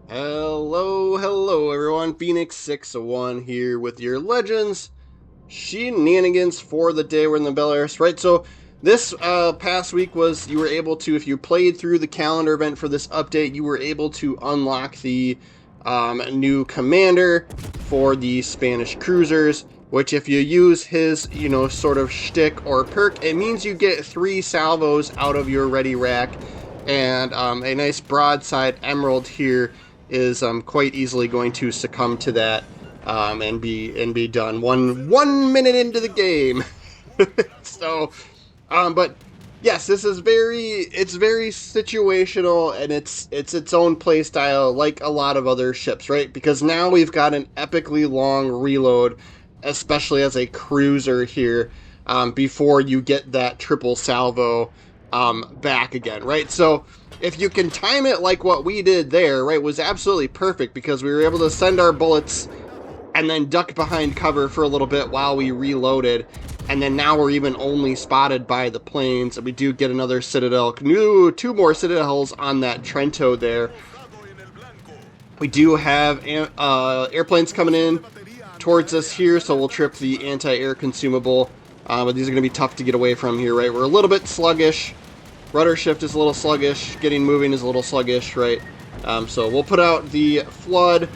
Hello everyone, Phoenix601 here with your Legends shenanigans for the day. We're in the Belarus, right? So this past week was, you were able to, if you played through the calendar event for this update, you were able to unlock the new commander for the Spanish cruisers, which if you use his, sort of shtick or perk, it means you get 3 salvos out of your ready rack, and a nice broadside emerald here is quite easily going to succumb to that and be done one minute into the game. So, but yes, this is very situational, and it's its own play style, like a lot of other ships, right? Because now we've got an epically long reload, especially as a cruiser here, before you get that triple salvo back again, right? So if you can time it like what we did there, right, was absolutely perfect, because we were able to send our bullets and then duck behind cover for a little bit while we reloaded, and then now we're even only spotted by the planes, and we do get another citadel, 2 more citadels on that Trento there. We do have airplanes coming in towards us here, so we'll trip the anti-air consumable, but these are going to be tough to get away from here, right? We're a little bit sluggish. Rudder shift is a little sluggish. Getting moving is a little sluggish, right? So we'll put out the flood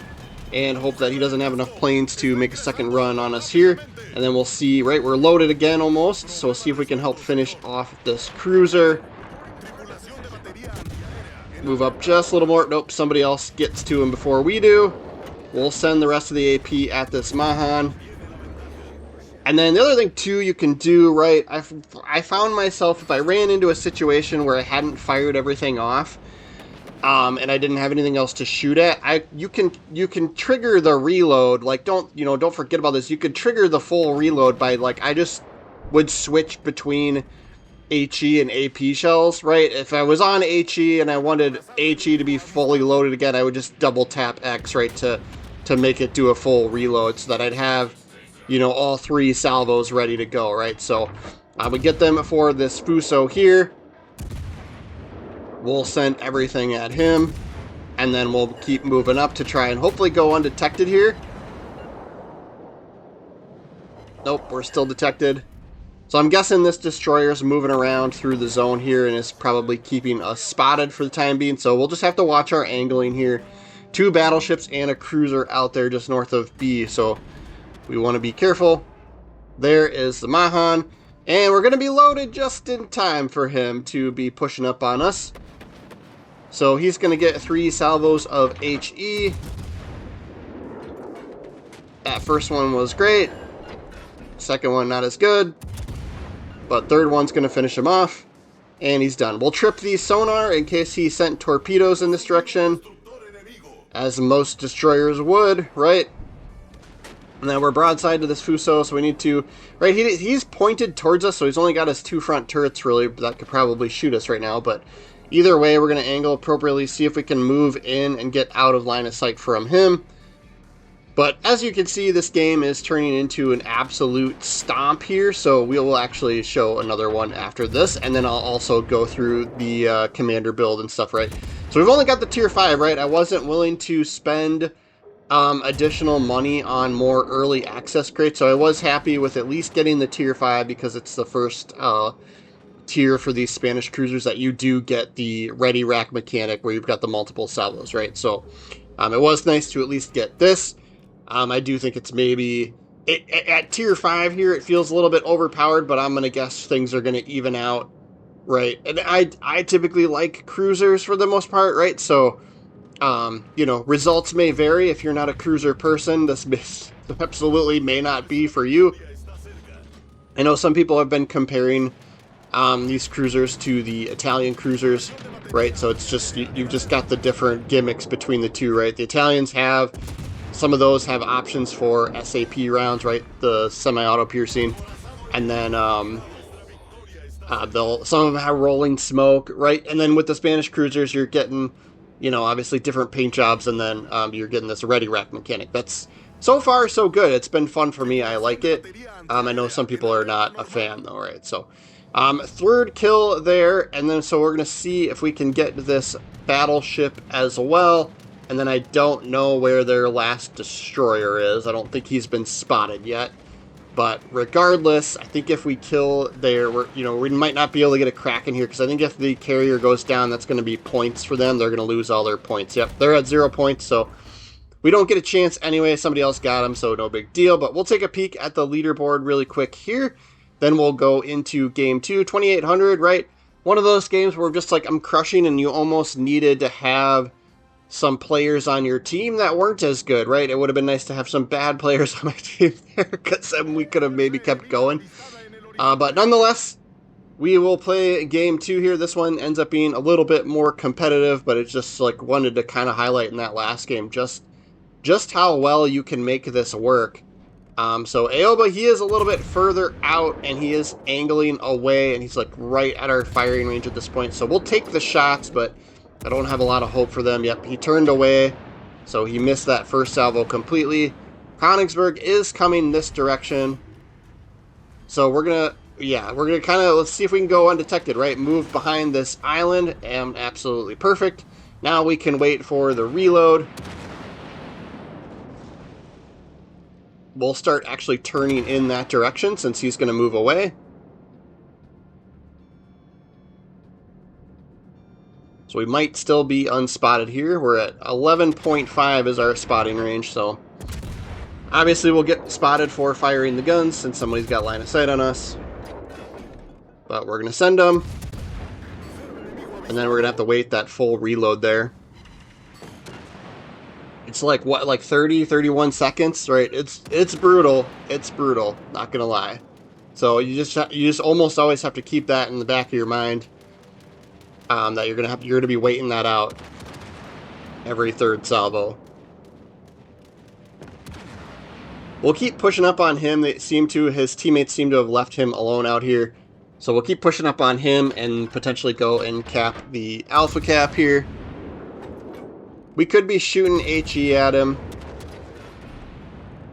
and hope that he doesn't have enough planes to make a second run on us here. And then we'll see, right? We're loaded again almost, so we'll see if we can help finish off this cruiser. Move up just a little more. Nope, somebody else gets to him before we do. We'll send the rest of the AP at this Mahan. And then the other thing, too, you can do, right, I found myself, if I ran into a situation where I hadn't fired everything off, and I didn't have anything else to shoot at, you can trigger the reload. Like, don't forget about this. You could trigger the full reload by, like, I just would switch between HE and AP shells, right? If I was on HE and I wanted HE to be fully loaded again, I would just double tap X, right, to make it do a full reload, so that I'd have, all 3 salvos ready to go, right? So we get them for this Fuso here. We'll send everything at him, and then we'll keep moving up to try and hopefully go undetected here. Nope, we're still detected. So I'm guessing this destroyer's moving around through the zone here and is probably keeping us spotted for the time being. So we'll just have to watch our angling here. 2 battleships and a cruiser out there just north of B, so we want to be careful. There is the Mahan, and we're going to be loaded just in time for him to be pushing up on us. So he's going to get 3 salvos of HE. That first one was great. Second one not as good. But third one's going to finish him off. And he's done. We'll trip the sonar in case he sent torpedoes in this direction, as most destroyers would, right? And then we're broadside to this Fuso, so we need to, right, he's pointed towards us, so he's only got his 2 front turrets, really, that could probably shoot us right now, but either way, we're going to angle appropriately, see if we can move in and get out of line of sight from him. But as you can see, this game is turning into an absolute stomp here, so we will actually show another one after this, and then I'll also go through the commander build and stuff, right? So we've only got the tier 5, right? I wasn't willing to spend additional money on more early access crates, so I was happy with at least getting the tier 5, because it's the first tier for these Spanish cruisers that you do get the ready rack mechanic where you've got the multiple salvos, right? So it was nice to at least get this. I do think it's maybe at tier 5 here, it feels a little bit overpowered, but I'm going to guess things are going to even out, right? And I typically like cruisers for the most part, right? So results may vary. If you're not a cruiser person, this absolutely may not be for you. I know some people have been comparing these cruisers to the Italian cruisers, right? So it's just, you've just got the different gimmicks between the two, right? The Italians have, some of those have options for SAP rounds, right? The semi-auto piercing. And then some of them have rolling smoke, right? And then with the Spanish cruisers, you're getting, obviously different paint jobs, and then you're getting this ready rack mechanic. That's so far so good. It's been fun for me. I like it. I know some people are not a fan though, right? So third kill there, and then so we're gonna see if we can get this battleship as well. And then I don't know where their last destroyer is. I don't think he's been spotted yet. But regardless, I think if we kill their, we might not be able to get a crack in here, because I think if the carrier goes down, that's going to be points for them. They're going to lose all their points. Yep, they're at 0 points, so we don't get a chance anyway. Somebody else got them, so no big deal. But we'll take a peek at the leaderboard really quick here. Then we'll go into game 2, 2800, right? One of those games where just like I'm crushing and you almost needed to have some players on your team that weren't as good, right? It would have been nice to have some bad players on my team there, because then we could have maybe kept going. But nonetheless, we will play game 2 here. This one ends up being a little bit more competitive, but it's just like wanted to kind of highlight in that last game just how well you can make this work. So Aoba, he is a little bit further out, and he is angling away, and he's like right at our firing range at this point. So we'll take the shots, but I don't have a lot of hope for them. Yep, he turned away, so he missed that first salvo completely. Königsberg is coming this direction. So we're gonna kind of, let's see if we can go undetected, right? Move behind this island, and absolutely perfect. Now we can wait for the reload. We'll start actually turning in that direction since he's going to move away. So we might still be unspotted here. We're at 11.5 is our spotting range, so obviously we'll get spotted for firing the guns since somebody's got line of sight on us. But we're going to send them, and then we're going to have to wait that full reload there. It's like, what, like 30, 31 seconds, right? It's brutal. It's brutal, not gonna lie. So you just almost always have to keep that in the back of your mind, that you're gonna be waiting that out every third salvo. We'll keep pushing up on him. His teammates seem to have left him alone out here. So we'll keep pushing up on him and potentially go and cap the alpha cap here. We could be shooting HE at him.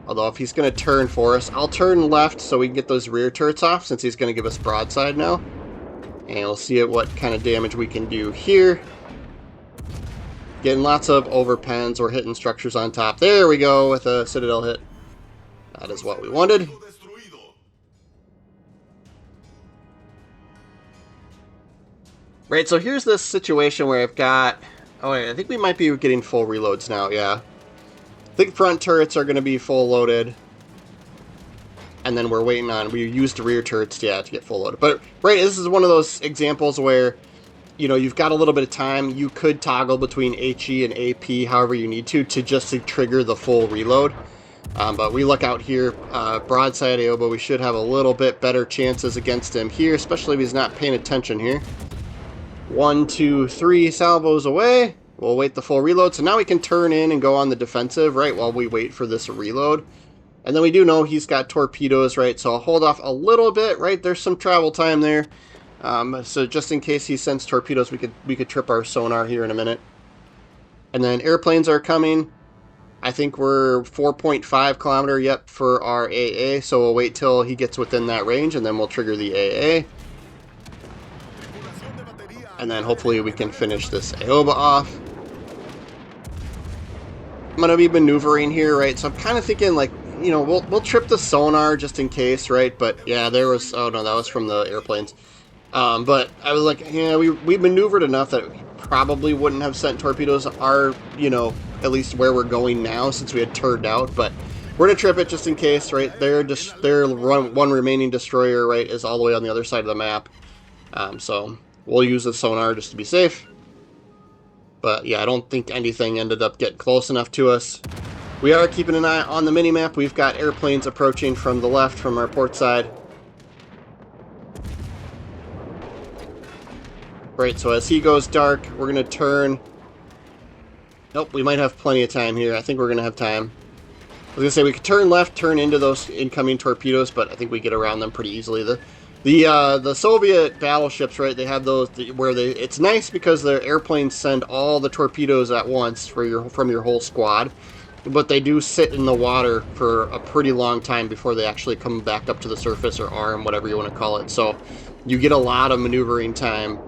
Although if he's going to turn for us, I'll turn left so we can get those rear turrets off, since he's going to give us broadside now. And we'll see what kind of damage we can do here. Getting lots of overpens. We're hitting structures on top. There we go with a Citadel hit. That is what we wanted. Right, so here's this situation where I've got... Oh, wait, I think we might be getting full reloads now, yeah. I think front turrets are going to be full loaded. And then we're waiting on... We used rear turrets, yeah, to get full loaded. But, right, this is one of those examples where, you've got a little bit of time. You could toggle between HE and AP however you need to trigger the full reload. But we look out here, broadside Aoba, we should have a little bit better chances against him here, especially if he's not paying attention here. 1, 2, 3 salvos away. We'll wait the full reload. So now we can turn in and go on the defensive, right, while we wait for this reload. And then we do know he's got torpedoes, right, so I'll hold off a little bit, right? There's some travel time there. So just in case he sends torpedoes, we could trip our sonar here in a minute. And then airplanes are coming. I think we're 4.5 kilometer, yep, for our AA. So we'll wait till he gets within that range, and then we'll trigger the AA. And then hopefully we can finish this Aoba off. I'm going to be maneuvering here, right? So I'm kind of thinking, like, we'll trip the sonar just in case, right? But yeah, there was... Oh, no, that was from the airplanes. But I was like, yeah, we maneuvered enough that we probably wouldn't have sent torpedoes at least where we're going now, since we had turned out. But we're going to trip it just in case, right? Their one remaining destroyer, right, is all the way on the other side of the map. So... We'll use the sonar just to be safe. But yeah, I don't think anything ended up getting close enough to us. We are keeping an eye on the minimap. We've got airplanes approaching from the left from our port side. Right, so as he goes dark, we're going to turn. Nope, we might have plenty of time here. I think we're going to have time. I was going to say we could turn left, turn into those incoming torpedoes, but I think we get around them pretty easily. The Soviet battleships, right, they have those where it's nice because their airplanes send all the torpedoes at once from your whole squad, but they do sit in the water for a pretty long time before they actually come back up to the surface, or arm, whatever you want to call it. So you get a lot of maneuvering time.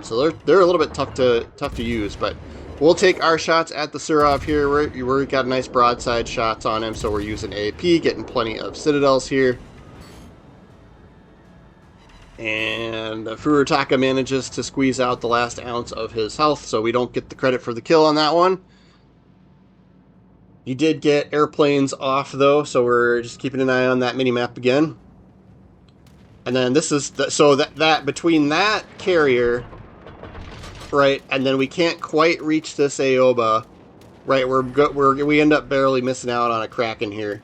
So they're a little bit tough to use, but We'll take our shots at the Surov here. We've got nice broadside shots on him, so we're using AP, getting plenty of Citadels here. And Furutaka manages to squeeze out the last ounce of his health, so we don't get the credit for the kill on that one. He did get airplanes off, though, so we're just keeping an eye on that mini-map again. And then this is... that between that carrier... right, and then we can't quite reach this Aoba. Right, we end up barely missing out on a Kraken here.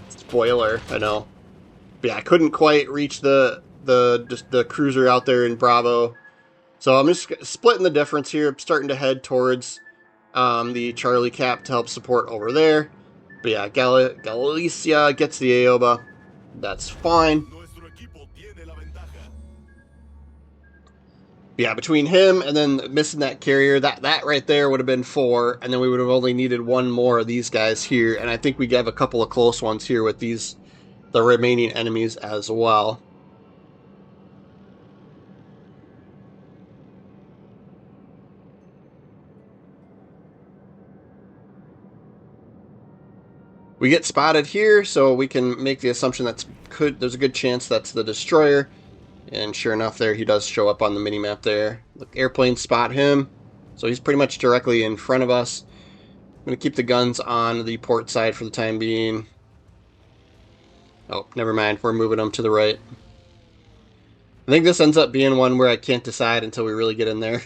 Spoiler, I know. But yeah, I couldn't quite reach the cruiser out there in Bravo. So I'm just splitting the difference here. I'm starting to head towards the Charlie Cap to help support over there. But yeah, Galicia gets the Aoba. That's fine. Yeah, between him and then missing that carrier, that right there would have been 4, and then we would have only needed 1 more of these guys here, and I think we have a couple of close ones here with the remaining enemies as well. We get spotted here, so we can make the assumption there's a good chance that's the destroyer. And sure enough, there he does show up on the minimap there. Look, airplanes spot him. So he's pretty much directly in front of us. I'm going to keep the guns on the port side for the time being. Oh, never mind. We're moving them to the right. I think this ends up being one where I can't decide until we really get in there.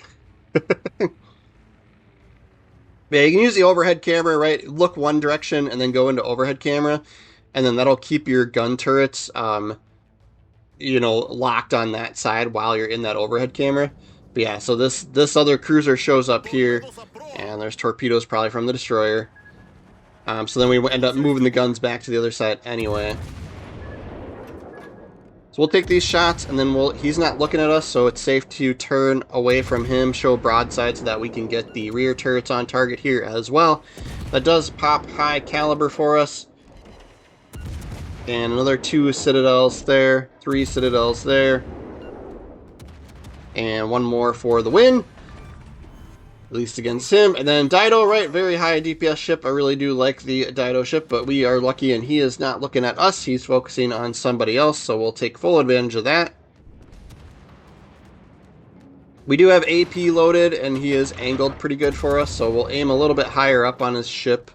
Yeah, you can use the overhead camera, right? Look one direction and then go into overhead camera. And then that'll keep your gun turrets... locked on that side while you're in that overhead camera. But yeah, so this other cruiser shows up here, and there's torpedoes probably from the destroyer. So then we end up moving the guns back to the other side anyway. So we'll take these shots, and then he's not looking at us, so it's safe to turn away from him, show broadside so that we can get the rear turrets on target here as well. That does pop high caliber for us. And another 2 Citadels there, 3 Citadels there. And 1 more for the win. At least against him. And then Dido, right, very high DPS ship. I really do like the Dido ship, but we are lucky and he is not looking at us. He's focusing on somebody else, so we'll take full advantage of that. We do have AP loaded, and he is angled pretty good for us, so we'll aim a little bit higher up on his ship.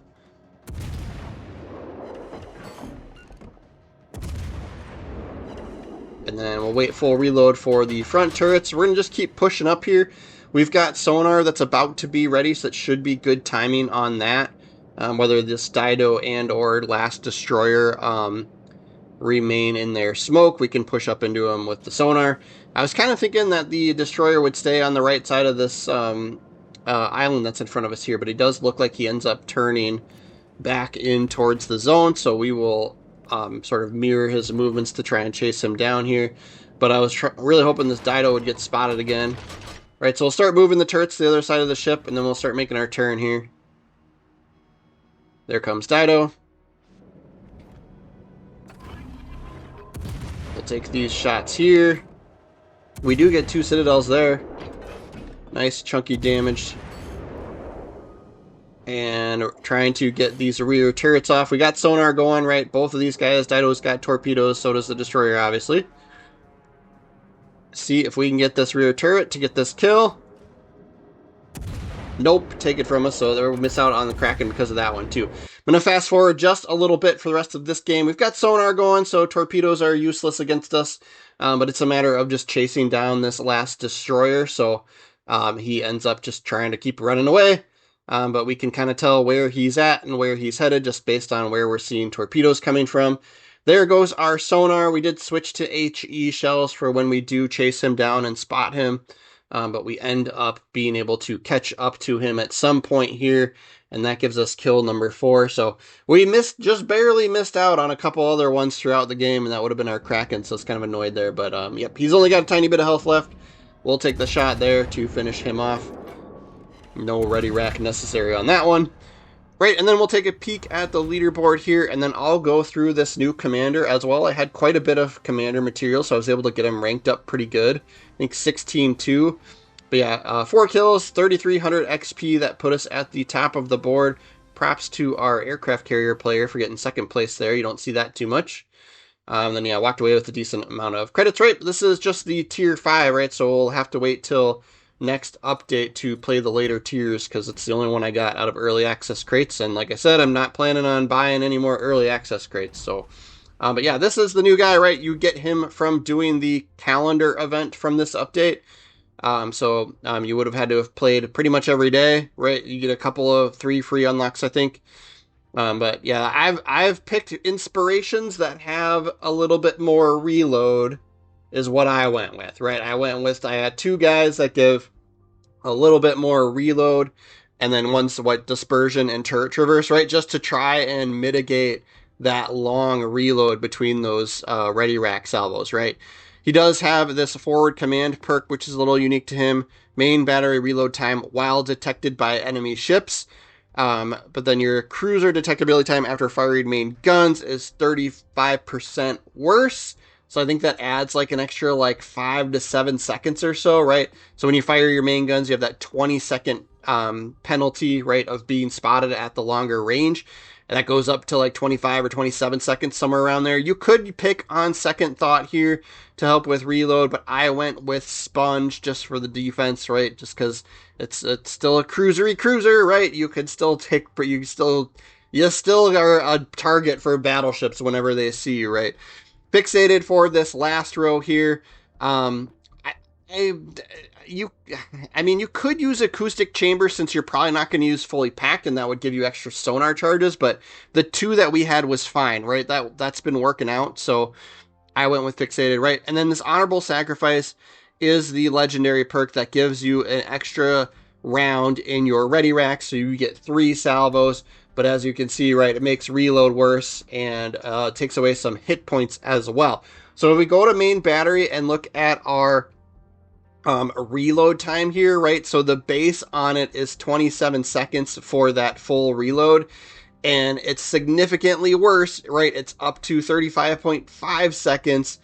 And then we'll wait full reload for the front turrets. We're going to just keep pushing up here. We've got sonar that's about to be ready, so it should be good timing on that. Whether this Dido and or last destroyer remain in their smoke, we can push up into them with the sonar. I was kind of thinking that the destroyer would stay on the right side of this island that's in front of us here, but it does look like he ends up turning back in towards the zone, so we will... sort of mirror his movements to try and chase him down here. But I was really hoping this Dido would get spotted again. Right, so we'll start moving the turrets to the other side of the ship, and then we'll start making our turn here. There comes Dido. We'll take these shots here. We do get 2 Citadels there. Nice chunky damage. And trying to get these rear turrets off. We got sonar going, right? Both of these guys. Dido's got torpedoes, so does the destroyer, obviously. See if we can get this rear turret to get this kill. Nope, take it from us, so we'll miss out on the Kraken because of that one, too. I'm going to fast forward just a little bit for the rest of this game. We've got sonar going, so torpedoes are useless against us. But it's a matter of just chasing down this last destroyer, so he ends up just trying to keep running away. But we can kind of tell where he's at and where he's headed just based on where we're seeing torpedoes coming from. There goes our sonar. We did switch to HE shells for when we do chase him down and spot him. But we end up being able to catch up to him at some point here. And that gives us kill number 4. So we just barely missed out on a couple other ones throughout the game. And that would have been our Kraken. So it's kind of annoyed there. But yep, he's only got a tiny bit of health left. We'll take the shot there to finish him off. No ready rack necessary on that one. Right, and then we'll take a peek at the leaderboard here, and then I'll go through this new commander as well. I had quite a bit of commander material, so I was able to get him ranked up pretty good. I think 16-2. But yeah, 4 kills, 3,300 XP. That put us at the top of the board. Props to our aircraft carrier player for getting second place there. You don't see that too much. Then yeah, walked away with a decent amount of credits, right? This is just the tier 5, right? So we'll have to wait till next update to play the later tiers because it's the only one I got out of early access crates. And like I said, I'm not planning on buying any more early access crates. So, but yeah, this is the new guy, right? You get him from doing the calendar event from this update. You would have had to have played pretty much every day, right? You get a couple of 3 free unlocks, I think. But yeah, I've picked inspirations that have a little bit more reload is what I went with, right? I had 2 guys that give a little bit more reload, and then one's what dispersion and turret traverse, right? Just to try and mitigate that long reload between those ready rack salvos, right? He does have this forward command perk, which is a little unique to him. Main battery reload time while detected by enemy ships. But then your cruiser detectability time after firing main guns is 35% worse. So I think that adds like an extra like 5 to 7 seconds or so, right? So when you fire your main guns, you have that 20-second penalty, right, of being spotted at the longer range. And that goes up to like 25 or 27 seconds, somewhere around there. You could pick on second thought here to help with reload, but I went with Sponge just for the defense, right? Just because it's still a cruiser, right? You could still take, but you still are a target for battleships whenever they see you, right? Fixated for this last row here. You could use acoustic chamber since you're probably not going to use fully packed, and that would give you extra sonar charges. But the 2 that we had was fine, right? That's been working out, so I went with fixated, right? And then this honorable sacrifice is the legendary perk that gives you an extra round in your ready rack, so you get 3 salvos. But as you can see, right, it makes reload worse and takes away some hit points as well. So if we go to main battery and look at our reload time here, right? So the base on it is 27 seconds for that full reload, and it's significantly worse, right? It's up to 35.5 seconds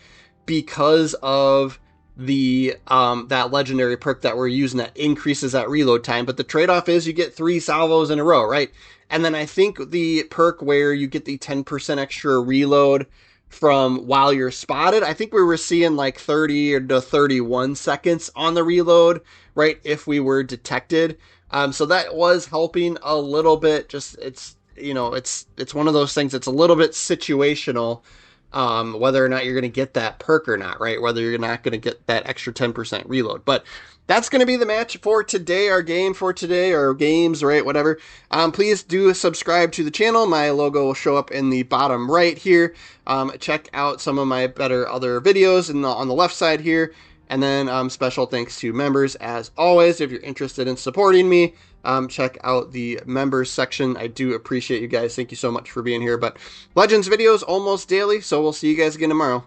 because of the that legendary perk that we're using that increases that reload time. But the trade-off is you get 3 salvos in a row, right? And then I think the perk where you get the 10% extra reload from while you're spotted, I think we were seeing like 30 to 31 seconds on the reload, right, if we were detected. So that was helping a little bit. Just it's one of those things. It's a little bit situational, whether or not you're going to get that perk or not, right? Whether you're not going to get that extra 10% reload. But that's going to be the match for today, our game for today, or games, right? Whatever. Please do subscribe to the channel. My logo will show up in the bottom right here. Check out some of my other videos on the left side here. And then special thanks to members as always. If you're interested in supporting me, check out the members section. I do appreciate you guys. Thank you so much for being here. But Legends videos almost daily, so we'll see you guys again tomorrow.